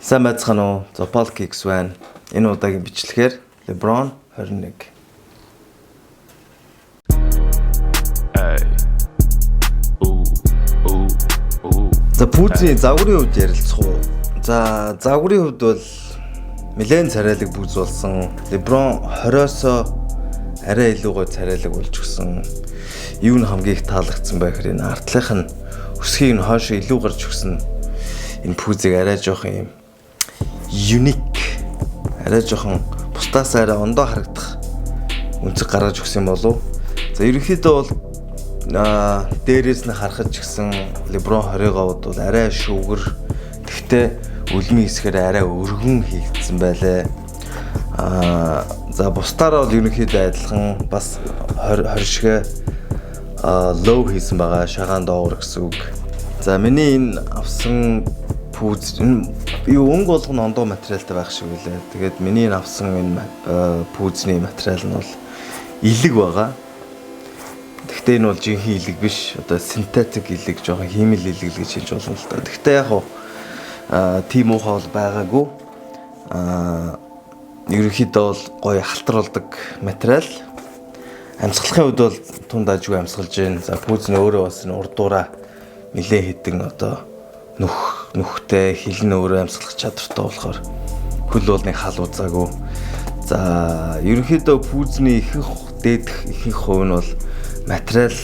Сайн байцгаана уу? За Paul Kicks байна. Энэ удаагийн бичлэгээр LeBron 21. За пүүзний загварын хувьд ярилцах уу? За загварын хувьд бол нэлээд царайлаг пүүз болсон. LeBron 20-оос арай илүү гой царайлаг болж өгсөн. Юу нь хамгийн их таалагдсан байх хэрэг энэ артлынх нь өсгийг нь хойш илүү гарч өгсөн. Энэ пүүзийг арай жоох юм unique, арай жоохон бусдаас арай ондоо харагдах үнцэг гаргаж өгсөн болов. За ерөнхийдөө бол дээрээс нь харахад ч гэсэн LeBron 20-говд бол арай шүүгэр, тэгтээ үлмийн хэсгээр арай өргөн хийгдсэн байлээ. За бусдаараа бол ерөнхийдөө адилхан бас 20 шигэ low хийсэн байгаа, шагаан доогор гэсэн үг. За миний энэ авсан пүүз юу өнгө болгоно ондоо материалтай байх шиг үлээ. Тэгээд миний авсан энэ пүүзний материал нь бол илэг байгаа. Гэхдээ энэ бол жинхэнэ илэг биш. Одоо синтетик илэг, жоохон химэл илэг л гэж хэлж болно л да. Гэхдээ яг тийм уухай бол байгаагүй. Ерөнхийдөө бол гоё халтар болдог материал. Амьсгалахын үед бол тунд ажгүй амьсгалж байна. За пүүз нь өөрөө бас энэ урдуураа нэлээд хэдэн одоо нүхтэй хилэн өөрөө амьсгалах чадвартай болохоор хөл бол нэг хал узаагүй. За ерөнхийдөө пүүзний ихэнх хувь нь бол материал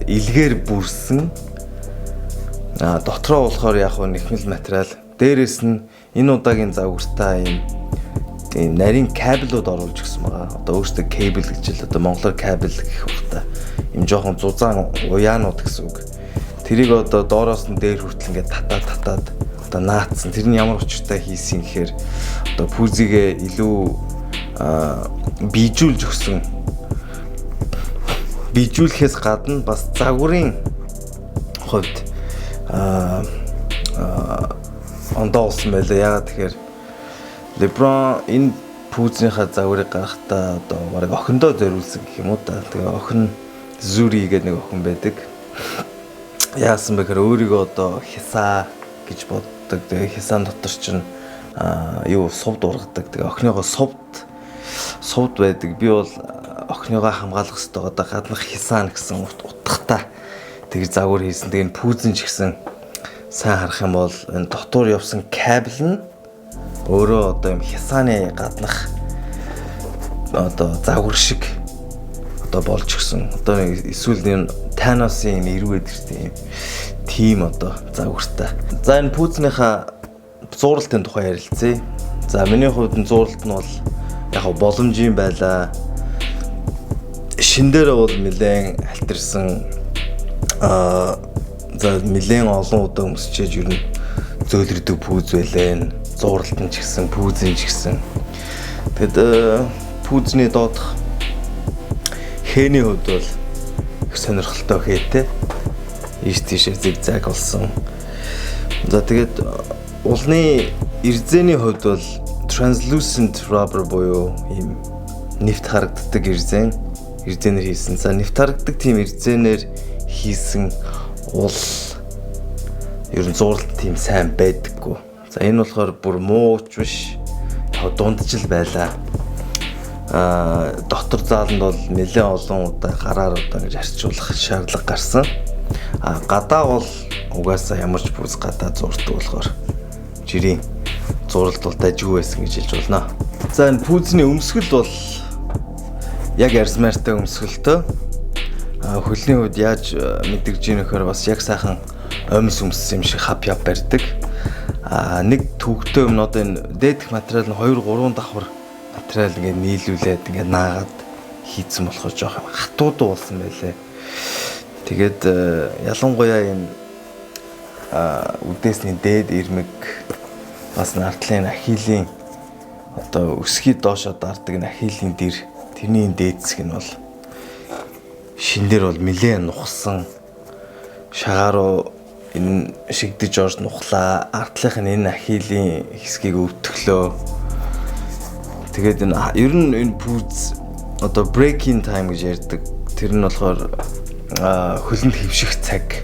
илгээр бүрсэн. Дотроо болохоор яг нэхмэл материал. Дээрээс нь энэ удаагийн загвартаа ийм нарийн кабелууд оруулж өгсөн байгаа. Одоо өөрөөсөө кабел гэж л одоо монголоор кабел гэх багтаа. Ийм жоохон зузаан уяанууд гэсэн үг. Тэрийг одоо доороос нь дээр хүртэл ингээд татаад одоо наацсан. Тэр нь ямар учиртай хийсэн гэхээр одоо пүүзигээ илүү бийжүүлж өгсөн. Бийжүүлэхээс гадна бас загварын хувьд ондоо болсон байлаа. Яагаад тэгэхээр LeBron энэ пүүзнийхаа загварыг гаргахтаа одоо бараг охиндоо зориулсан гэх юм уу та. Тэгээ охин Zuri гэдэг нэг охин байдаг. Яасан бэхээр өөрийгөө одоо хисаа гэж боддог. Тэгээ хисаан дотор чинь сувд ургадаг. Тэгээ охиныгоо сувд байдаг. Би бол охиныгоо хамгаалах хэрэгтэй одоо гаднах хисаан гэсэн утгатай тэр загвар хийсэн. Тэгээ энэ пүүзэн ч гэсэн сайн харах юм бол энэ дотор явсан кабел нь өөрөө одоо юм хисааны гаднах одоо загвар шиг одоо болж гисэн. Одоо эсвэл энэ Thanos-ийн нэрвэд гэртэй тийм одоо загвартай. За энэ пүүзнийхаа зууралтын тухай ярилцъя. За миний хувьд нь зууралт нь бол яг боломжийн байлаа. Шин дээр бол нэлээд альтэрсэн. За нэлээд олон удаа өмсчээж ер нь зөөлрөдөг пүүз байлаа. Зууралт нь ч гэсэн пүүзэн ч гэсэн. Тэгэд пүүзний доодох хээний хувьд бол сонирхолтой хээтэй. Ийш тийшээ зигзаг болсон. За тэгээд улны ирзэний хувьд бол translucent rubber буюу ийм нефт харагддаг ирзэнээр хийсэн. За нефт харагддаг тийм ирзэнээр хийсэн ул ер нь зурлалт тийм сайн байдаггүй. За энэ болохоор бүр мууч биш. Яг дундчил байлаа. Дотор зааланд бол нэлээд олон удаа гараар одоо ингэж арчуулах шаардлага гарсан. Гадаа бол угаасаа ямар ч пүүз гадаа зурдаг болохоор жирийн зуралт бол дажгүй байсан гэж хэлж болно. За энэ пүүзний өмсгөл бол яг арсмаартай өмсгөлтөө. Хөлний үед яаж мэдгэж ийнэхээр бас яг сайхан омс өмссөн юм шиг хап барьдаг. Нэг төгтөө юм одоо энэ дээдх материал нь 2-3 давхар материал ингээд нийлүүлээд ингээд наагаад хийцэн болохоор жоох хатууд болсон байлээ. Тэгээд ялангуяа энэ үдээсний дээд ирмэг бас нартлын ахилийн одоо өсгий доошоо дардаг энэ ахилийн дэр тэрний дээд хэсэг нь бол шин дээр бол нэлээд нухсан шагаар энэ шигдэж орж нухлаа. Артлынх нь энэ ахилийн хэсгийг өвтгөлөө. Тэгээд энэ ер нь энэ пүүз одоо breaking time гэж ярьдаг. Тэр нь болохоор хөлөнд хөвших цаг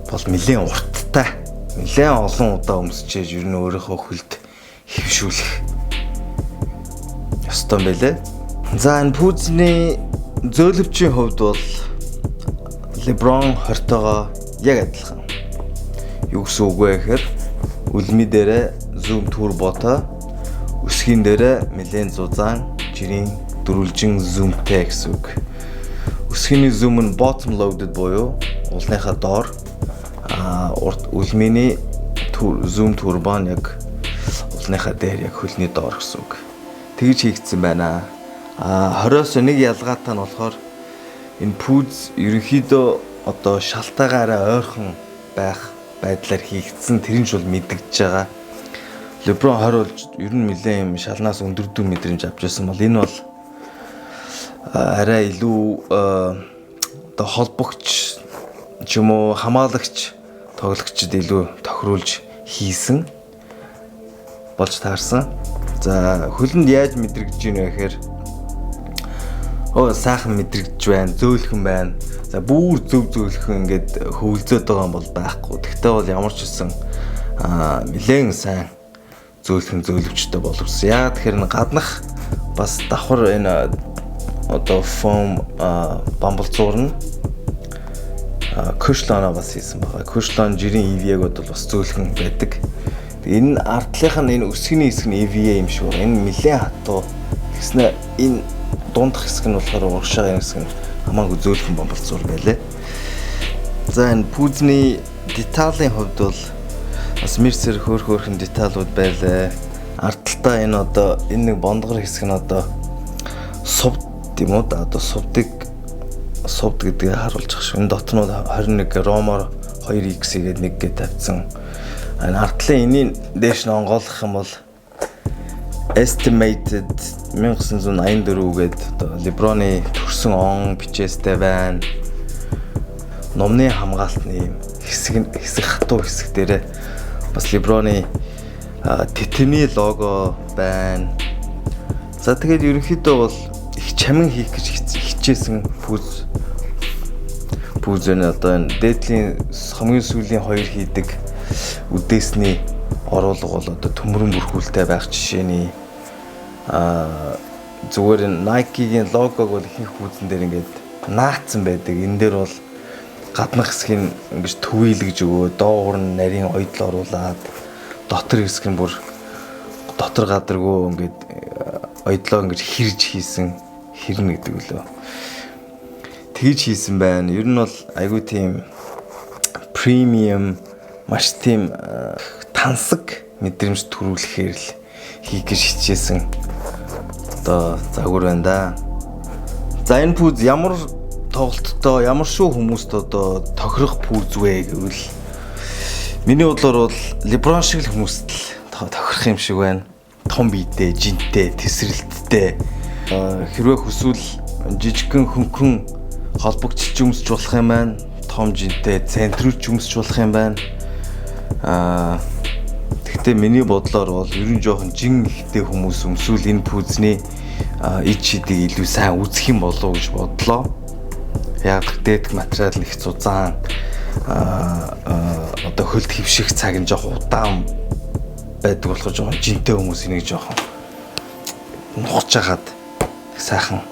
бол нэлээд урттай. нэлээд олон удаа өмсчээж ер нь өөрийнхөө хөлд хөвшүүлэх ёстой юм байлээ. За энэ пүүзний зөөлөвчийн хувьд бол LeBron 20-тойгоо яг адилхан. Юу гэсэн үг вэ гэхээр үлми дээрээ zoom turbo-той, өсгийн дээрээ нэлээд зузаан жирийн дөрвөлжин zoomтэй гэсэн үг. Өсгийний zoom нь bottom loaded буюу уулныхаа доор, үлминий zoom turbo нь яг уулныхаа дээр яг хөлний доор гэсэн үг. Тэгж хийгдсэн байна. 20-оос нэг ялгаатай нь болохоор энэ пүүз ерөнхийдөө одоо шалтаагаа арай ойрхон байх байдлаар хийгдсэн. Тэр нь ч бол мэдэгдэж байгаа. LeBron 20 бол ер нь нэлээд юм шалнаас өндөрдөө мэдрэмж авч байсан бол энэ бол арай илүү одоо холбогч ч юм уу хамаалагч тоглогчд илүү тохируулж хийсэн болж таарсан. За хөлөнд яаж мэдрэгдэж байна вэ гэхээр сайхан мэдрэгдэж байна, зөөлхөн байна. За бүр зөв зөөлхөн ингээд хөвөлзөөд байгаа юм бол байхгүй. Тэгтээ бол ямар ч үсэн нэлээд сайн зөөлөвчтэй боловсон. Яг тэгэхээр гаднах бас давхар энэ одоо foam бамбалзуур нь Cushlon бас хийсэн байгаа. Cushlon жирийн EVA-год бол бас зөөлхөн байдаг. Энэ ардлынх нь энэ өсгөний хэсэг нь EVA юм шиг байна. Энэ нэлээд хатуу. Тэгснэ энэ дундах хэсэг нь болохоор урагшаа хэсэг нь хамаагүй зөөлхөн бамбалзуур байлаа. За энэ пүүзний деталийн хувьд бол бас мэрсэр хөөрхөн деталууд байлаа. Ардлаа энэ одоо энэ нэг бондгор хэсэг нь одоо сувд юм уу да одоо сувд гэдгийг харуулж байгаа шүү. Энэ дотнууд 21 ромоор 2x гээд 1 гээд тавьсан. Энэ ардлын энийн дээш нь онгойлгох юм бол estimated 1984 гээд одоо LeBron-ы төрсэн он бичээстэй байна. Номны хамгаалтны хэсэг хатуу хэсэг дээрээ бас LeBron-ы тэтэмний лого байна. За тэгээд ерөнхийдөө бол их чамин хийх гэж хичээсэн пүүзэн одоо энэ дээдлийн хамгийн сүүлийн 2 хийдэг үдээсний оруулга бол одоо төмөрөн бүрхүүлтэй байх жишээний зүгээр энэ Nike-гийн логог бол ихэнх пүүзэн дээр ингээд наацсан байдаг. Энэ дээр бол гаднах хэсгийг ингэж төвөөлгөж өгөө, доогуур нь нарийн ойдол оруулаад дотор хэсэг нь бүр дотор гадаргүй ингээд ойдлоо ингэж хэрж хийсэн хэрнэ гэдэг үлээ. Тэгж хийсэн байна. Ер нь бол айгүй тийм премиум маш тийм тансаг мэдрэмж төрүүлэхээр л хийх гэж хичээсэн одоо загвар байна да. За энэ пүүз ямар тоглолттой ямар шүү хүмүүст одоо тохирох пүүз вэ гэвэл миний бодлоор бол LeBron шиг л хүмүүст л тохирох юм шиг байна. Том биетэй, жинтэй, тесрэлттэй. Хэрвээ хүсвэл жижигхэн хөнгөн холбогдчих өмсч болох юм байна. Том жинтэй, центрүүлж өмсч болох юм байна. Гэхдээ миний бодлоор бол ер нь жоохон жин ихтэй хүмүүс өмсвөл энэ пүүзний ид шидийг илүү сайн үзэх юм болов уу гэж бодлоо. Яг дээд материал нэг зузаан одоо хөлд хөвших цаг нь жоохон удаан байдаг болохоор жоохон жинтэй хүмүүс энийг жоохон нухаж хагаад сайхан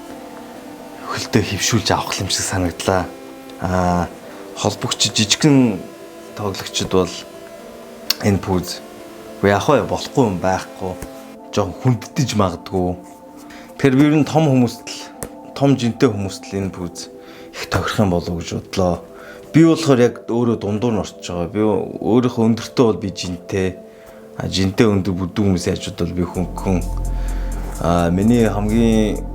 хөлдөө хөвшүүлж авах юм шиг санагдлаа. Холбогч жижигхэн тоглогчд бол энэ пүүз яг болохгүй юм байхгүй. Жоохон хүнддэж магадгүй. Тэгэхээр би ер нь том хүмүүст л том жинтэй хүмүүст л энэ пүүз их тохирох юм болов уу гэж бодлоо. Би болохоор яг өөрөө дундуур нь орчиж байгаа. Би өөрийнхөө өндөртөө бол би жинтэй. Жинтэй өндөр бүдүүн хүмүүсийн хажууд бол би хөнгөн. Миний хамгийн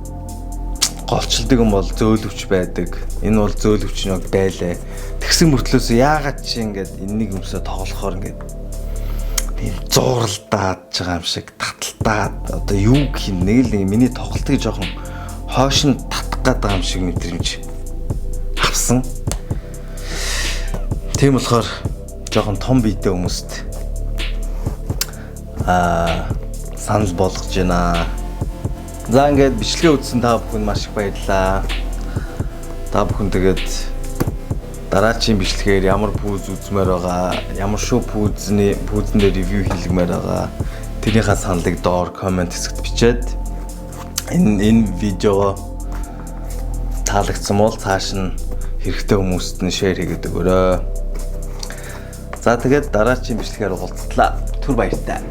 голчлдог юм бол зөөлөвч байдаг. Энэ бол зөөлөвч нэг байлаа. Тэгсэн мөртлөөс яагаад чи ингээд энэнийг өмсөө тоглохоор ингээд тийм зууралдаад байгаа юм шиг таталтаад одоо юу гэх юм нэг л миний тоглолтыг жоохон хойш нь татах гэдэг юм шиг мэдрэмж авсан. Тийм болохоор жоохон том биетэй хүмүүст санал болгож байна. За ингээд бичлэгээ үзсэн та бүхэнд маш их баярлалаа. Та бүхэн тэгээд дараачийн бичлэгээр ямар пүүз үзмээр байгаа, ямар шүү пүүзэндээ ревю хийлгмээр байгаа. Тэрийнхээ саналыг доор комент хэсэгт бичээд энэ видеого таалагдсан бол цааш нь хэрэгтэй хүмүүст нь шеэр хийгээд өгөөрэй. За тэгээд дараачийн бичлэгээр уулзлаа. Түр баяртай.